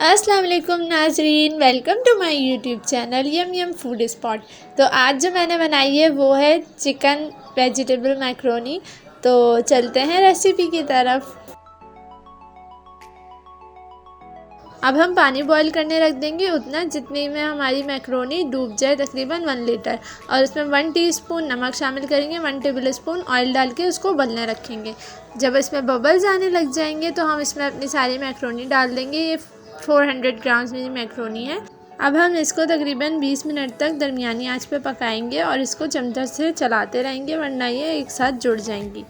अस्सलाम वालेकुम नाजरीन, welcome to my YouTube channel Yum Yum Food Spot. तो आज जो मैंने बनाई है वो है चिकन वेजिटेबल मैक्रोनी। तो चलते हैं रेसिपी की तरफ। अब हम पानी बॉईल करने रख देंगे उतना जितनी में हमारी मैक्रोनी डूब जाए, तकरीबन 1 लीटर। और उसमें 1 टीस्पून नमक शामिल करेंगे, 1 टेबल स्पून ऑयल डाल के उसको उबलने रखेंगे। जब इसमें बबल्स आने लग जाएंगे तो हम इसमें अपनी सारी मैक्रोनी डाल देंगे। ये 400 ग्राम्स मेरी मैक्रोनी है। अब हम इसको तकरीबन 20 मिनट तक दरमियानी आंच पे पकाएंगे और इसको चमचे से चलाते रहेंगे, वरना ये एक साथ जुड़ जाएंगी।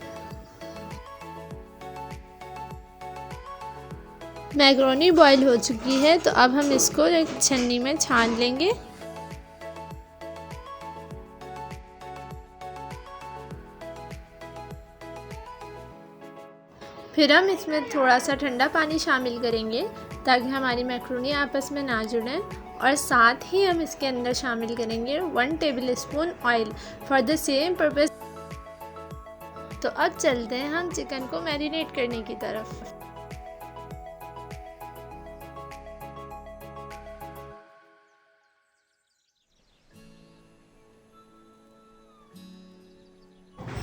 मैक्रोनी बॉईल हो चुकी है तो अब हम इसको एक छन्नी में छान लेंगे। फिर हम इसमें थोड़ा सा ठंडा पानी शामिल करेंगे ताकि हमारी मैक्रोनी आपस में ना जुड़ें। और साथ ही हम इसके अंदर शामिल करेंगे 1 table spoon oil for the same purpose. तो अब चलते हैं हम चिकन को मैरिनेट करने की तरफ।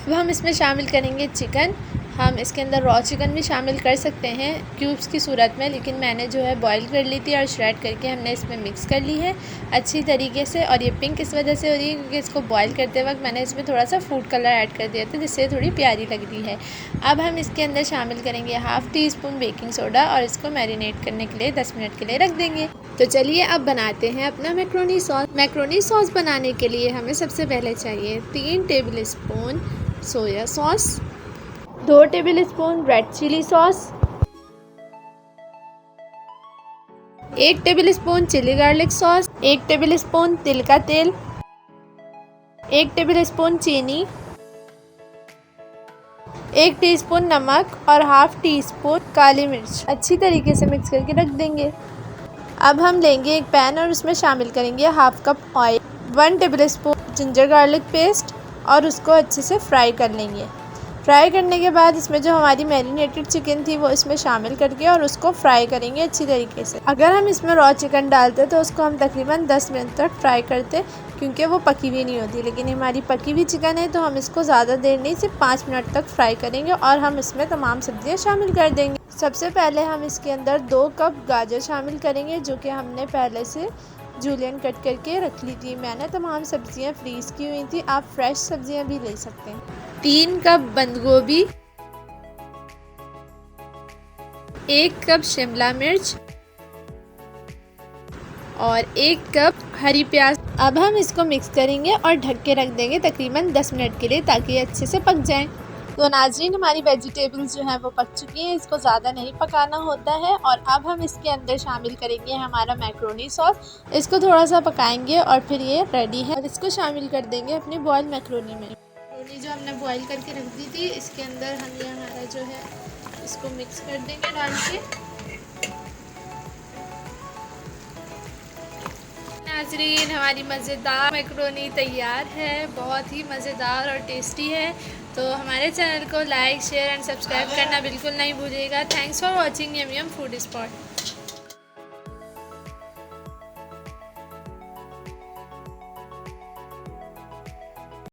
अब हम इसमें शामिल करेंगे चिकन। हम इसके अंदर रॉ चिकन भी शामिल कर सकते हैं क्यूब्स की सूरत में, लेकिन मैंने जो है बॉईल कर ली थी और श्रेड करके हमने इसमें मिक्स कर ली है अच्छी तरीके से। और ये पिंक इस वजह से हो रही है क्योंकि इसको बॉईल करते वक्त मैंने इसमें थोड़ा सा फूड कलर ऐड कर दिया था, जिससे थोड़ी प्यारी लग रही है। अब हम इसके अंदर शामिल करेंगे 1/2 टीस्पून बेकिंग सोडा और इसको मैरिनेट करने के लिए 10 मिनट के लिए रख देंगे। तो चलिए अब बनाते हैं अपना मैक्रोनी सॉस। मैक्रोनी सॉस बनाने के लिए हमें सबसे पहले चाहिए 3 tablespoon soya sauce, 2 tablespoon red chilli sauce, 1 tablespoon chilli garlic sauce, 1 tablespoon तिल का तेल, 1 टेबल स्पून चीनी, 1 टीस्पून नमक और 1/2 टीस्पून काली मिर्च अच्छी तरीके से मिक्स करके रख देंगे। अब हम लेंगे एक पैन और उसमें शामिल करेंगे 1/2 cup oil, 1 table spoon ginger garlic paste और उसको अच्छे से फ्राई कर लेंगे। फ्राई करने के बाद इसमें जो हमारी मैरिनेटेड चिकन थी वो इसमें शामिल करके और उसको फ्राई करेंगे अच्छी तरीके से। अगर हम इसमें रॉ चिकन डालते तो उसको हम तकरीबन 10 मिनट तक फ्राई करते क्योंकि वो पकी हुई नहीं होती, लेकिन हमारी पकी हुई चिकन है तो हम इसको ज़्यादा देर नहीं, सिर्फ 5 मिनट तक फ्राई करेंगे और हम इसमें तमाम सब्जियां शामिल कर देंगे। सबसे पहले हम इसके अंदर 2 कप गाजर शामिल करेंगे जो कि हमने पहले से जूलियन कट करके रख ली थी। मैंने तमाम सब्जियां फ्रीज़ की हुई थी, आप फ्रेश सब्जियां भी ले सकते हैं। 3 कप बंद गोभी, 1 कप शिमला मिर्च और 1 कप हरी प्याज। अब हम इसको मिक्स करेंगे और ढक के रख देंगे तकरीबन 10 मिनट के लिए ताकि अच्छे से पक जाएं। तो नाज़रीन, हमारी वेजिटेबल्स जो हैं वो पक चुकी हैं, इसको ज़्यादा नहीं पकाना होता है। और अब हम इसके अंदर शामिल करेंगे हमारा मैक्रोनी सॉस। इसको थोड़ा सा पकाएंगे और फिर ये रेडी है और इसको शामिल कर देंगे अपनी बॉयल मैक्रोनी में। मैक्रोनी जो हमने बॉयल करके रख दी थी इसके अंदर हम ये हमारा जो है इसको मिक्स कर देंगे डाल के। नाज़रीन, हमारी मज़ेदार मैक्रोनी तैयार है, बहुत ही मज़ेदार और टेस्टी है। तो हमारे चैनल को लाइक, शेयर एंड सब्सक्राइब करना बिल्कुल नहीं भूलिएगा। Thanks for watching Yum Yum Food spot.